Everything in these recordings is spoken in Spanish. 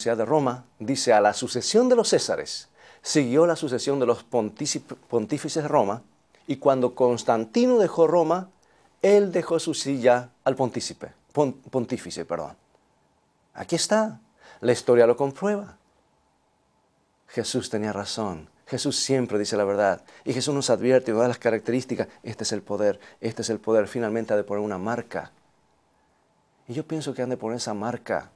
de Roma, dice, a la sucesión de los Césares siguió la sucesión de los pontífices de Roma, y cuando Constantino dejó Roma, él dejó su silla al pontífice. Aquí está, la historia lo comprueba. Jesús tenía razón. Jesús siempre dice la verdad. Y Jesús nos advierte de todas las características. Este es el poder, este es el poder. Finalmente ha de poner una marca. Y yo pienso que han de poner esa marca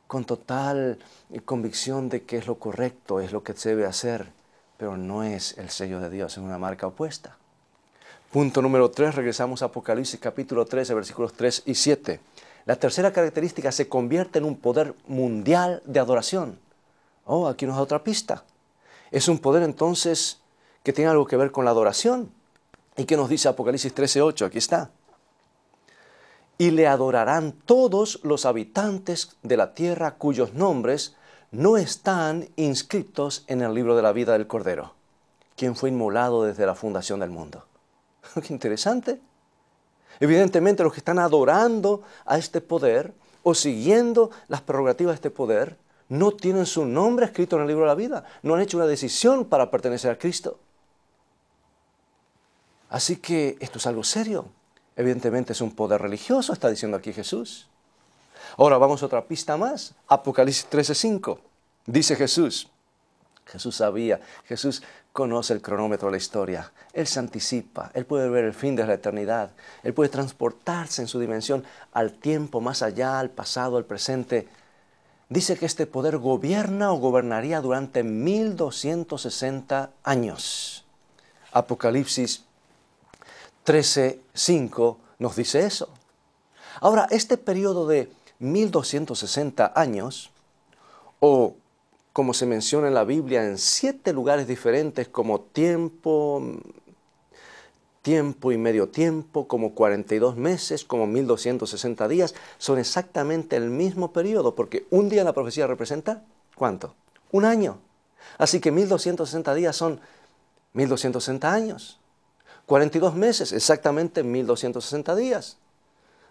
con total convicción de que es lo correcto, es lo que se debe hacer. Pero no es el sello de Dios, es una marca opuesta. Punto número 3, regresamos a Apocalipsis capítulo 13, versículos 3 y 7. La tercera característica, se convierte en un poder mundial de adoración. Oh, aquí nos da otra pista. Es un poder entonces que tiene algo que ver con la adoración. ¿Y qué nos dice Apocalipsis 13:8? Aquí está. Y le adorarán todos los habitantes de la tierra cuyos nombres no están inscritos en el libro de la vida del Cordero, quien fue inmolado desde la fundación del mundo. ¡Qué interesante! Evidentemente los que están adorando a este poder o siguiendo las prerrogativas de este poder no tienen su nombre escrito en el libro de la vida. No han hecho una decisión para pertenecer a Cristo. Así que esto es algo serio. Evidentemente es un poder religioso, está diciendo aquí Jesús. Ahora vamos a otra pista más. Apocalipsis 13:5. Dice Jesús. Jesús sabía, Jesús conoce el cronómetro de la historia. Él se anticipa, Él puede ver el fin de la eternidad. Él puede transportarse en su dimensión al tiempo más allá, al pasado, al presente. Dice que este poder gobierna o gobernaría durante 1260 años. Apocalipsis 13:5 nos dice eso. Ahora, este periodo de 1260 años, o como se menciona en la Biblia en 7 lugares diferentes, como tiempo y medio tiempo, como 42 meses, como 1260 días, son exactamente el mismo periodo, porque un día en la profecía representa, ¿cuánto? Un año. Así que 1260 días son 1260 años. 42 meses, exactamente 1260 días.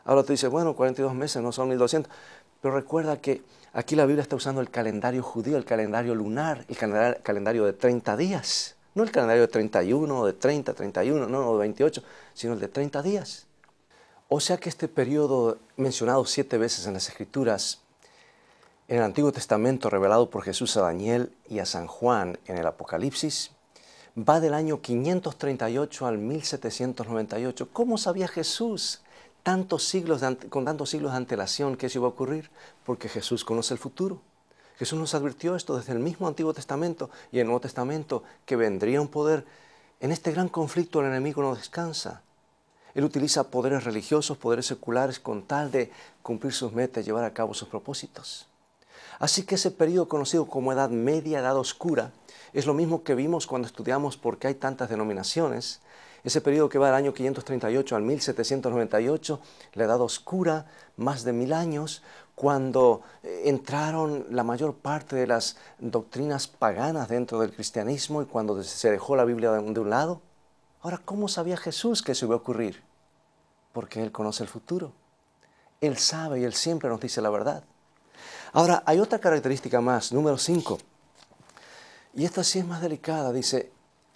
Ahora tú dices, bueno, 42 meses no son 1200. Pero recuerda que aquí la Biblia está usando el calendario judío, el calendario lunar, el calendario de 30 días. No el calendario de 31, o de 30, 31, no, o de 28, sino el de 30 días. O sea que este periodo mencionado 7 veces en las Escrituras, en el Antiguo Testamento revelado por Jesús a Daniel y a San Juan en el Apocalipsis, va del año 538 al 1798. ¿Cómo sabía Jesús con tantos siglos de antelación que eso iba a ocurrir? Porque Jesús conoce el futuro. Jesús nos advirtió esto desde el mismo Antiguo Testamento y el Nuevo Testamento, que vendría un poder. En este gran conflicto el enemigo no descansa. Él utiliza poderes religiosos, poderes seculares, con tal de cumplir sus metas, llevar a cabo sus propósitos. Así que ese periodo conocido como Edad Media, Edad Oscura, es lo mismo que vimos cuando estudiamos por qué hay tantas denominaciones. Ese periodo que va del año 538 al 1798, la Edad Oscura, más de 1000 años, cuando entraron la mayor parte de las doctrinas paganas dentro del cristianismo y cuando se dejó la Biblia de un lado. Ahora, ¿cómo sabía Jesús que eso iba a ocurrir? Porque Él conoce el futuro. Él sabe y Él siempre nos dice la verdad. Ahora, hay otra característica más, número 5. Y esta sí es más delicada, dice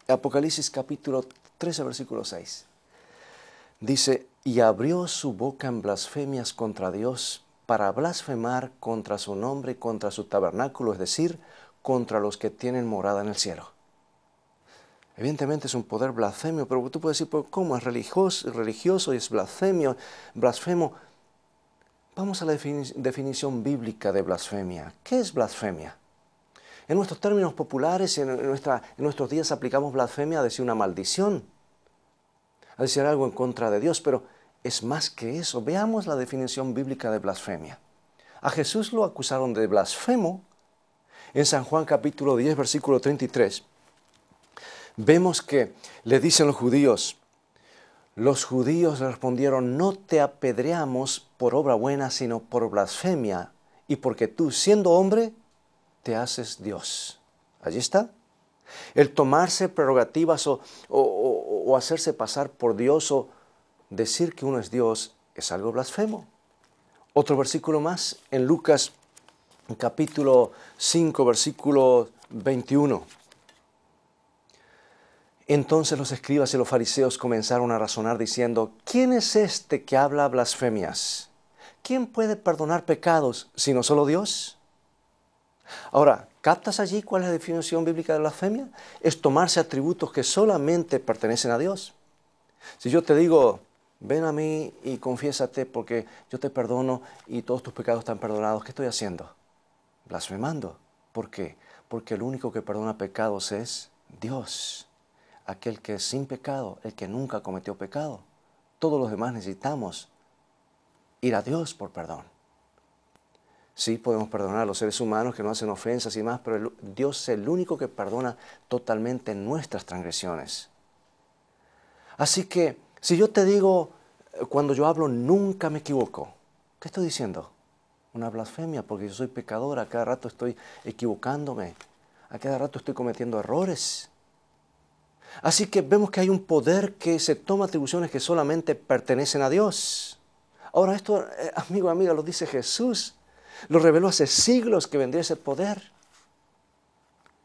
Apocalipsis capítulo 13, versículo 6. Dice, y abrió su boca en blasfemias contra Dios para blasfemar contra su nombre y contra su tabernáculo, es decir, contra los que tienen morada en el cielo. Evidentemente es un poder blasfemio, pero tú puedes decir, ¿cómo es religioso y es blasfemo? Vamos a la definición bíblica de blasfemia. ¿Qué es blasfemia? En nuestros términos populares, en nuestros días aplicamos blasfemia a decir una maldición, a decir algo en contra de Dios, pero es más que eso. Veamos la definición bíblica de blasfemia. A Jesús lo acusaron de blasfemo en San Juan capítulo 10, versículo 33. Vemos que le dicen los judíos le respondieron, no te apedreamos por obra buena, sino por blasfemia, y porque tú, siendo hombre, te haces Dios. Allí está. El tomarse prerrogativas o hacerse pasar por Dios o decir que uno es Dios es algo blasfemo. Otro versículo más en Lucas capítulo 5, versículo 21. Entonces los escribas y los fariseos comenzaron a razonar diciendo, ¿quién es este que habla blasfemias? ¿Quién puede perdonar pecados sino solo Dios? Ahora, ¿captas allí cuál es la definición bíblica de blasfemia? Es tomarse atributos que solamente pertenecen a Dios. Si yo te digo, ven a mí y confiésate porque yo te perdono y todos tus pecados están perdonados, ¿qué estoy haciendo? Blasfemando. ¿Por qué? Porque el único que perdona pecados es Dios. Aquel que es sin pecado, el que nunca cometió pecado. Todos los demás necesitamos ir a Dios por perdón. Sí, podemos perdonar a los seres humanos que no hacen ofensas y más, pero Dios es el único que perdona totalmente nuestras transgresiones. Así que, si yo te digo, cuando yo hablo, nunca me equivoco, ¿qué estoy diciendo? Una blasfemia, porque yo soy pecador, a cada rato estoy equivocándome, a cada rato estoy cometiendo errores. Así que vemos que hay un poder que se toma atribuciones que solamente pertenecen a Dios. Ahora esto, amigo, amiga, lo dice Jesús. Lo reveló hace siglos que vendría ese poder.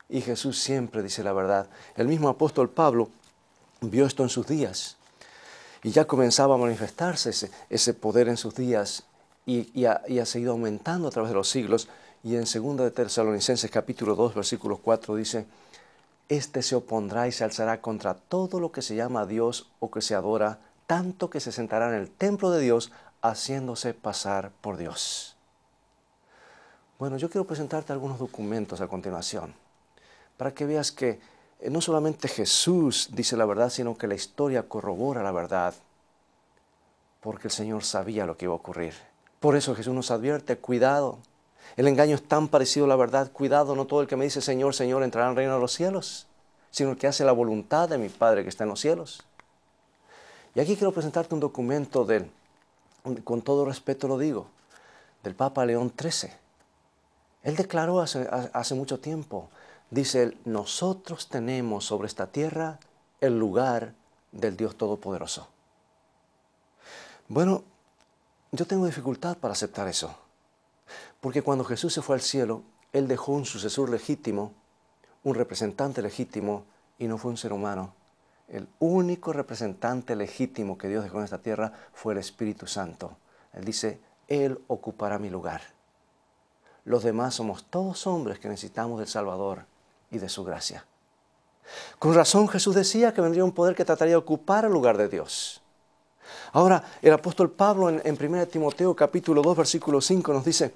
Y Jesús siempre dice la verdad. El mismo apóstol Pablo vio esto en sus días. Y ya comenzaba a manifestarse ese poder en sus días. Y ha seguido aumentando a través de los siglos. Y en 2 de Tesalonicenses capítulo 2, versículo 4 dice, este se opondrá y se alzará contra todo lo que se llama Dios o que se adora, tanto que se sentará en el templo de Dios, haciéndose pasar por Dios. Bueno, yo quiero presentarte algunos documentos a continuación, para que veas que no solamente Jesús dice la verdad, sino que la historia corrobora la verdad, porque el Señor sabía lo que iba a ocurrir. Por eso Jesús nos advierte, cuidado. El engaño es tan parecido a la verdad. Cuidado, no todo el que me dice Señor, Señor entrará al reino de los cielos, sino el que hace la voluntad de mi Padre que está en los cielos. Y aquí quiero presentarte un documento con todo respeto lo digo, del Papa León XIII. Él declaró hace mucho tiempo, dice, nosotros tenemos sobre esta tierra el lugar del Dios Todopoderoso. Bueno, yo tengo dificultad para aceptar eso. Porque cuando Jesús se fue al cielo, Él dejó un sucesor legítimo, un representante legítimo, y no fue un ser humano. El único representante legítimo que Dios dejó en esta tierra fue el Espíritu Santo. Él dice, Él ocupará mi lugar. Los demás somos todos hombres que necesitamos del Salvador y de su gracia. Con razón Jesús decía que vendría un poder que trataría de ocupar el lugar de Dios. Ahora, el apóstol Pablo en 1 Timoteo capítulo 2, versículo 5 nos dice,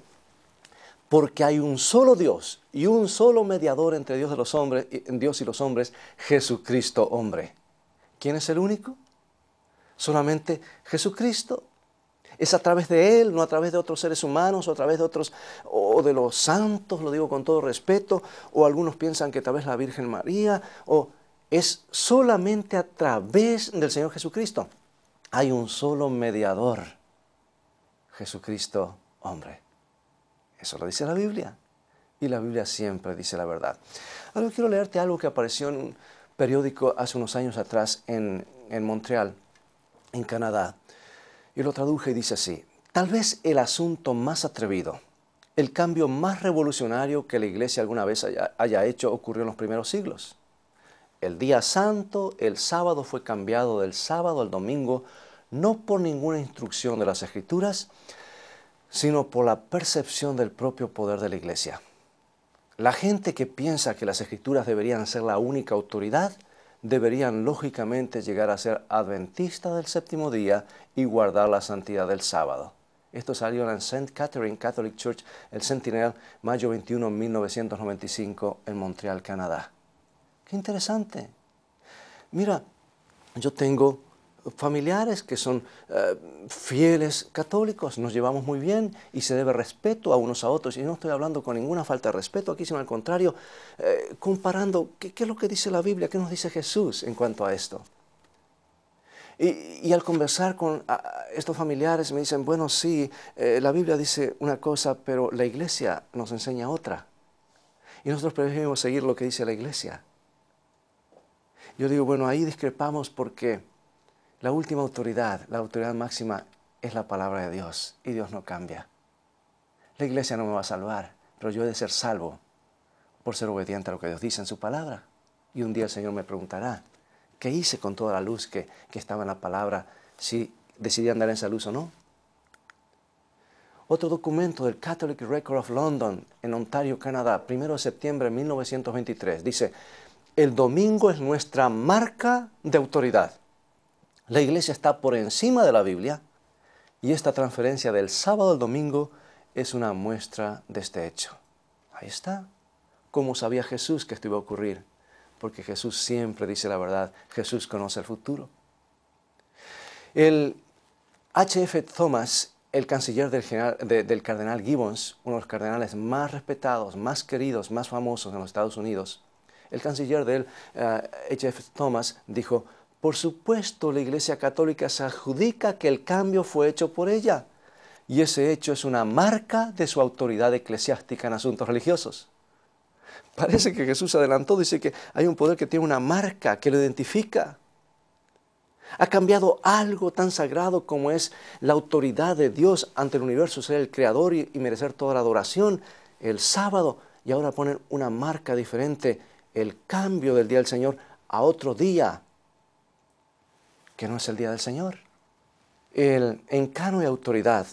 porque hay un solo Dios y un solo mediador entre Dios y los hombres, Jesucristo hombre. ¿Quién es el único? Solamente Jesucristo. Es a través de Él, no a través de otros seres humanos, o a través de otros, o de los santos, lo digo con todo respeto, o algunos piensan que tal vez la Virgen María, o es solamente a través del Señor Jesucristo. Hay un solo mediador, Jesucristo hombre. Eso lo dice la Biblia. Y la Biblia siempre dice la verdad. Ahora quiero leerte algo que apareció en un periódico hace unos años atrás en Montreal, en Canadá. Y lo traduje y dice así, tal vez el asunto más atrevido, el cambio más revolucionario que la Iglesia alguna vez haya hecho ocurrió en los primeros siglos. El día santo, el sábado, fue cambiado del sábado al domingo, no por ninguna instrucción de las Escrituras, sino por la percepción del propio poder de la Iglesia. La gente que piensa que las Escrituras deberían ser la única autoridad, deberían lógicamente llegar a ser adventistas del séptimo día y guardar la santidad del sábado. Esto salió en St. Catherine Catholic Church, el Sentinel, mayo 21, 1995, en Montreal, Canadá. ¡Qué interesante! Mira, yo tengo familiares que son fieles católicos, nos llevamos muy bien y se debe respeto a unos a otros. Y no estoy hablando con ninguna falta de respeto aquí, sino al contrario, comparando qué es lo que dice la Biblia, qué nos dice Jesús en cuanto a esto. Y al conversar con estos familiares me dicen, bueno, sí, la Biblia dice una cosa, pero la Iglesia nos enseña otra. Y nosotros preferimos seguir lo que dice la Iglesia. Yo digo, bueno, ahí discrepamos porque la última autoridad, la autoridad máxima, es la palabra de Dios y Dios no cambia. La Iglesia no me va a salvar, pero yo he de ser salvo por ser obediente a lo que Dios dice en su palabra. Y un día el Señor me preguntará, ¿qué hice con toda la luz que estaba en la palabra? Si decidí andar en esa luz o no. Otro documento del Catholic Record of London, en Ontario, Canadá, 1 de septiembre de 1923, dice: el domingo es nuestra marca de autoridad. La Iglesia está por encima de la Biblia y esta transferencia del sábado al domingo es una muestra de este hecho. Ahí está. ¿Cómo sabía Jesús que esto iba a ocurrir? Porque Jesús siempre dice la verdad. Jesús conoce el futuro. El H.F. Thomas, el canciller del cardenal Gibbons, uno de los cardenales más respetados, más queridos, más famosos en los Estados Unidos, el canciller de él, H.F. Thomas, dijo: por supuesto, la Iglesia Católica se adjudica que el cambio fue hecho por ella, y ese hecho es una marca de su autoridad eclesiástica en asuntos religiosos. Parece que Jesús adelantó, dice que hay un poder que tiene una marca que lo identifica. Ha cambiado algo tan sagrado como es la autoridad de Dios ante el universo, ser el creador y merecer toda la adoración, el sábado, y ahora ponen una marca diferente, el cambio del día del Señor a otro día, que no es el día del Señor. El Encano y Autoridad,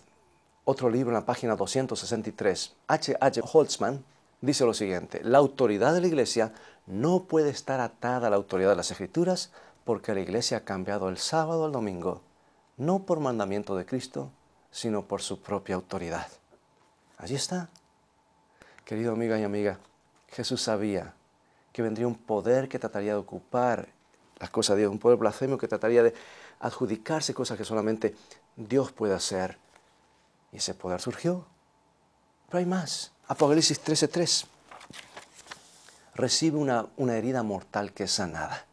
otro libro en la página 263, H.H. Holtzman, dice lo siguiente: la autoridad de la Iglesia no puede estar atada a la autoridad de las Escrituras, porque la Iglesia ha cambiado el sábado al domingo, no por mandamiento de Cristo, sino por su propia autoridad. Allí está. Querido amiga y amiga, Jesús sabía que vendría un poder que trataría de ocupar las cosas de Dios, un poder blasfemo que trataría de adjudicarse cosas que solamente Dios puede hacer. Y ese poder surgió. Pero hay más. Apocalipsis 13:3. Recibe una herida mortal que es sanada.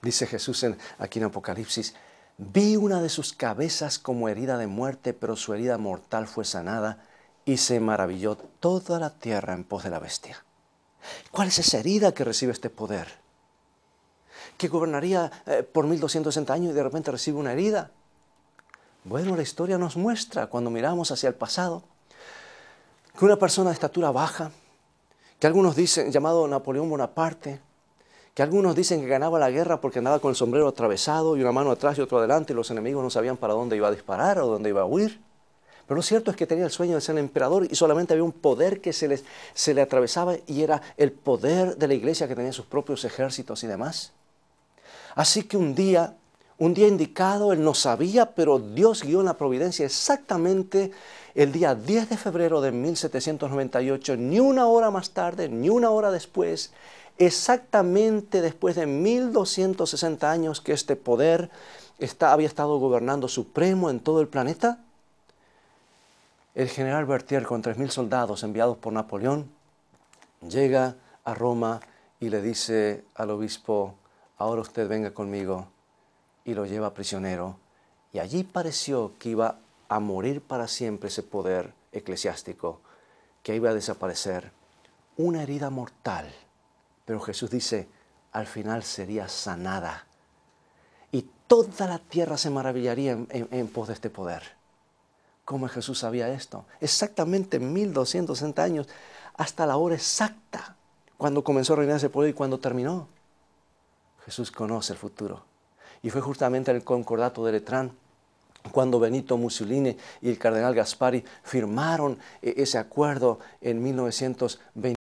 Dice Jesús aquí en Apocalipsis: vi una de sus cabezas como herida de muerte, pero su herida mortal fue sanada, y se maravilló toda la tierra en pos de la bestia. ¿Cuál es esa herida que recibe este poder? Que gobernaría por 1260 años y de repente recibe una herida. Bueno, la historia nos muestra, cuando miramos hacia el pasado, que una persona de estatura baja, que algunos dicen, llamado Napoleón Bonaparte, que algunos dicen que ganaba la guerra porque andaba con el sombrero atravesado y una mano atrás y otra adelante, y los enemigos no sabían para dónde iba a disparar o dónde iba a huir. Pero lo cierto es que tenía el sueño de ser el emperador y solamente había un poder que se le atravesaba, y era el poder de la Iglesia, que tenía sus propios ejércitos y demás. Así que un día indicado, él no sabía, pero Dios guió en la providencia exactamente el día 10 de febrero de 1798, ni una hora más tarde, ni una hora después, exactamente después de 1260 años que este poder había estado gobernando supremo en todo el planeta. El general Berthier, con 3000 soldados enviados por Napoleón, llega a Roma y le dice al obispo: ahora usted venga conmigo, y lo lleva prisionero. Y allí pareció que iba a morir para siempre ese poder eclesiástico, que iba a desaparecer. Una herida mortal, pero Jesús dice, al final sería sanada. Y toda la tierra se maravillaría en pos de este poder. ¿Cómo Jesús sabía esto? Exactamente 1260 años, hasta la hora exacta, cuando comenzó a reinar ese poder y cuando terminó. Jesús conoce el futuro. Y fue justamente en el Concordato de Letrán cuando Benito Mussolini y el cardenal Gaspari firmaron ese acuerdo en 1920.